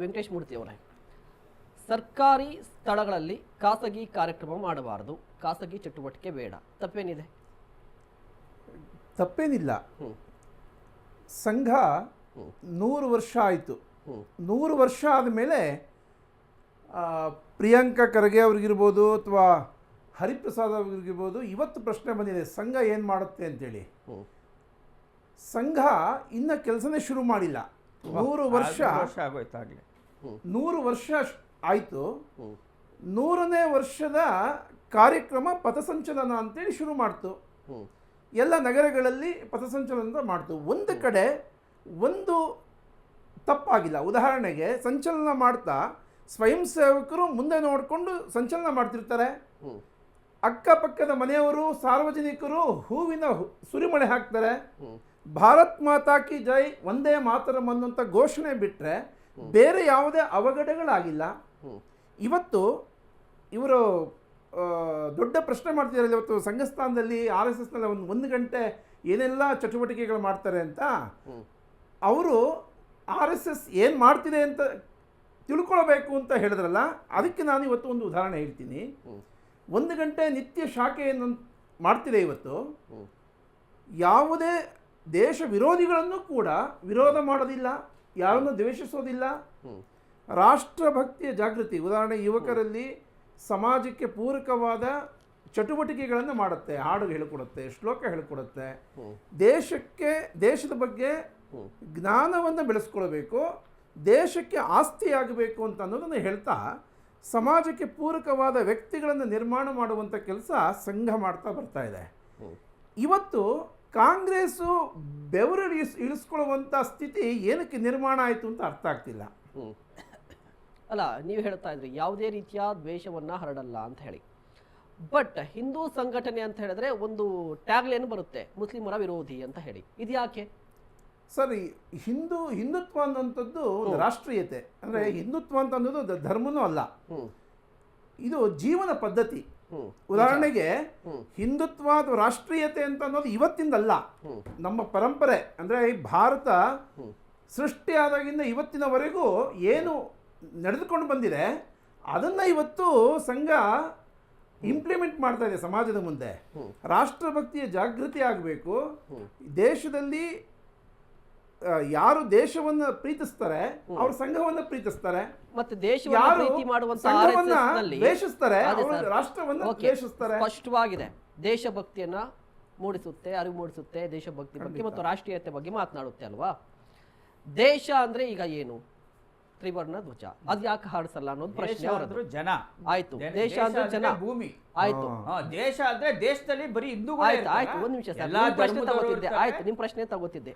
ವೆಂಕಟೇಶ್ ಮೂರ್ತಿ ಅವರೇ, ಸರ್ಕಾರಿ ಸ್ಥಳಗಳಲ್ಲಿ ಖಾಸಗಿ ಕಾರ್ಯಕ್ರಮ ಮಾಡಬಾರದು, ಖಾಸಗಿ ಚಟುವಟಿಕೆ ಬೇಡ, ತಪ್ಪೇನಿದೆ? ತಪ್ಪೇನಿಲ್ಲ. ಸಂಘ 100 ವರ್ಷ ಆಯಿತು. 100 ವರ್ಷ ಆದಮೇಲೆ ಪ್ರಿಯಾಂಕಾ ಖರ್ಗೆ ಅವ್ರಿಗಿರ್ಬೋದು ಅಥವಾ ಹರಿಪ್ರಸಾದ್ ಅವ್ರಿಗಿರ್ಬೋದು, ಇವತ್ತು ಪ್ರಶ್ನೆ ಬಂದಿದೆ ಸಂಘ ಏನು ಮಾಡುತ್ತೆ ಅಂತೇಳಿ. ಸಂಘ ಇನ್ನು ಕೆಲಸನೇ ಶುರು ಮಾಡಿಲ್ಲ. 100 ವರ್ಷ ಆಗೋಯ್ತಾಗಲೇ. 100 ವರ್ಷ ಆಯಿತು. 100ನೇ ವರ್ಷದ ಕಾರ್ಯಕ್ರಮ ಪಥಸಂಚಲನ ಅಂತೇಳಿ ಶುರು ಮಾಡ್ತು. ಎಲ್ಲ ನಗರಗಳಲ್ಲಿ ಪಥಸಂಚಲನ ಮಾಡ್ತು. ಒಂದು ಕಡೆ ಒಂದು ತಪ್ಪಾಗಿಲ್ಲ. ಉದಾಹರಣೆಗೆ ಸಂಚಲನ ಮಾಡ್ತಾ ಸ್ವಯಂ ಸೇವಕರು ಮುಂದೆ ನೋಡಿಕೊಂಡು ಸಂಚಲನ ಮಾಡ್ತಿರ್ತಾರೆ. ಅಕ್ಕಪಕ್ಕದ ಮನೆಯವರು ಸಾರ್ವಜನಿಕರು ಹೂವಿನ ಸುರಿಮಳೆ ಹಾಕ್ತಾರೆ. ಭಾರತ್ ಮಾತಾ ಕಿ ಜೈ, ಒಂದೇ ಮಾತರಂ ಅನ್ನುವಂಥ ಘೋಷಣೆ ಬಿಟ್ಟರೆ ಬೇರೆ ಯಾವುದೇ ಅವಘಡಗಳಾಗಿಲ್ಲ. ಇವತ್ತು ಇವರು ದೊಡ್ಡ ಪ್ರಶ್ನೆ ಮಾಡ್ತಿದ್ದಾರೆ. ಇವತ್ತು ಸಂಘಸ್ಥಾನದಲ್ಲಿ RSSನಲ್ಲಿ ಒಂದು ಗಂಟೆ ಏನೆಲ್ಲ ಚಟುವಟಿಕೆಗಳು ಮಾಡ್ತಾರೆ ಅಂತ. ಅವರು RSS ಏನು ಮಾಡ್ತಿದೆ ಅಂತ ತಿಳ್ಕೊಳ್ಬೇಕು ಅಂತ ಹೇಳಿದ್ರಲ್ಲ, ಅದಕ್ಕೆ ನಾನು ಇವತ್ತು ಒಂದು ಉದಾಹರಣೆ ಹೇಳ್ತೀನಿ. 1 ಗಂಟೆ ನಿತ್ಯ ಶಾಖೆ ಏನು ಮಾಡ್ತಿದೆ ಇವತ್ತು. ಯಾವುದೇ ದೇಶ ವಿರೋಧಿಗಳನ್ನು ಕೂಡ ವಿರೋಧ ಮಾಡೋದಿಲ್ಲ, ಯಾರನ್ನು ದ್ವೇಷಿಸೋದಿಲ್ಲ. ರಾಷ್ಟ್ರಭಕ್ತಿಯ ಜಾಗೃತಿ, ಉದಾಹರಣೆ ಯುವಕರಲ್ಲಿ ಸಮಾಜಕ್ಕೆ ಪೂರಕವಾದ ಚಟುವಟಿಕೆಗಳನ್ನು ಮಾಡುತ್ತೆ. ಹಾಡು ಹೇಳಿಕೊಡುತ್ತೆ, ಶ್ಲೋಕ ಹೇಳಿಕೊಡುತ್ತೆ. ದೇಶದ ಬಗ್ಗೆ ಜ್ಞಾನವನ್ನು ಬೆಳೆಸ್ಕೊಳ್ಬೇಕು, ದೇಶಕ್ಕೆ ಆಸ್ತಿಯಾಗಬೇಕು ಅಂತ ಅನ್ನೋದನ್ನು ಹೇಳ್ತಾ ಸಮಾಜಕ್ಕೆ ಪೂರಕವಾದ ವ್ಯಕ್ತಿಗಳನ್ನು ನಿರ್ಮಾಣ ಮಾಡುವಂಥ ಕೆಲಸ ಸಂಘ ಮಾಡ್ತಾ ಬರ್ತಾ ಇದೆ. ಇವತ್ತು ಕಾಂಗ್ರೆಸ್ಸು ಬೆವರು ಇಳಿಸ್ಕೊಳ್ಳುವಂಥ ಸ್ಥಿತಿ ಏನಕ್ಕೆ ನಿರ್ಮಾಣ ಆಯಿತು ಅಂತ ಅರ್ಥ ಆಗ್ತಿಲ್ಲ. ಅಲ್ಲ, ನೀವು ಹೇಳ್ತಾ ಇದ್ರಿ ಯಾವುದೇ ರೀತಿಯ ದ್ವೇಷವನ್ನು ಹರಡಲ್ಲ ಅಂತ ಹೇಳಿ. ಬಟ್ ಹಿಂದೂ ಸಂಘಟನೆ ಅಂತ ಹೇಳಿದ್ರೆ ಒಂದು ಟ್ಯಾಗ್ಲೈನ್ ಬರುತ್ತೆ, ಮುಸ್ಲಿಮರ ವಿರೋಧಿ ಅಂತ ಹೇಳಿ. ಇದು ಯಾಕೆ ಸರ್? ಹಿಂದುತ್ವ ಅನ್ನೋಂಥದ್ದು ಒಂದು ರಾಷ್ಟ್ರೀಯತೆ. ಅಂದರೆ ಹಿಂದುತ್ವ ಅಂತ ಅನ್ನೋದು ಧರ್ಮನೂ ಅಲ್ಲ, ಇದು ಜೀವನ ಪದ್ಧತಿ. ಉದಾಹರಣೆಗೆ ಹಿಂದುತ್ವ ಅಥವಾ ರಾಷ್ಟ್ರೀಯತೆ ಅಂತ ಅನ್ನೋದು ಇವತ್ತಿಂದಲ್ಲ, ನಮ್ಮ ಪರಂಪರೆ. ಅಂದರೆ ಈ ಭಾರತ ಸೃಷ್ಟಿಯಾದಾಗಿಂದ ಇವತ್ತಿನವರೆಗೂ ಏನು ನಡೆದುಕೊಂಡು ಬಂದಿದೆ ಅದನ್ನು ಇವತ್ತು ಸಂಘ ಇಂಪ್ಲಿಮೆಂಟ್ ಮಾಡ್ತಾ ಇದೆ ಸಮಾಜದ ಮುಂದೆ. ರಾಷ್ಟ್ರಭಕ್ತಿಯ ಜಾಗೃತಿ ಆಗಬೇಕು. ದೇಶದಲ್ಲಿ ಯಾರು ದೇಶವನ್ನು ಪ್ರೀತಿಸ್ತಾರೆ ಅವರು ಸಂಘವನ್ನು ಪ್ರೀತಿಸ್ತಾರೆ, ಮತ್ತೆ ದೇಶವನ್ನು ದ್ವೇಷಿಸ್ತಾರೆ ರಾಷ್ಟ್ರವನ್ನು ದ್ವೇಷಿಸ್ತಾರೆ. ಸ್ಪಷ್ಟವಾಗಿದೆ. ದೇಶಭಕ್ತಿಯನ್ನ ಮೂಡಿಸುತ್ತೆ, ಅರಿವು ಮೂಡಿಸುತ್ತೆ, ದೇಶಭಕ್ತಿ ಬಗ್ಗೆ ಮತ್ತು ರಾಷ್ಟ್ರೀಯತೆ ಬಗ್ಗೆ ಮಾತನಾಡುತ್ತೆ ಅಲ್ವಾ. ದೇಶ ಅಂದ್ರೆ ಈಗ ಏನು? ತ್ರಿವರ್ಣ ಧ್ವಜ. ಅದ್ ಯಾಕೆ ಹಾರಿಸಲ್ಲ ಅನ್ನೋದು ಪ್ರಶ್ನೆ. ಜನ ಆಯ್ತು, ದೇಶ ಅಂದ್ರೆ ಜನ, ಭೂಮಿ ಆಯ್ತು. ದೇಶ ಅಂದ್ರೆ ದೇಶದಲ್ಲಿ ಬರೀ ಹಿಂದೂಗಳು. ಆಯ್ತು, ಒಂದ್ ನಿಮಿಷ ಸರ್, ಪ್ರಶ್ನೆ ತಗೋತಿದ್ದೆ. ಆಯ್ತು, ನಿಮ್ ಪ್ರಶ್ನೆ ತಗೋತಿದ್ದೆ.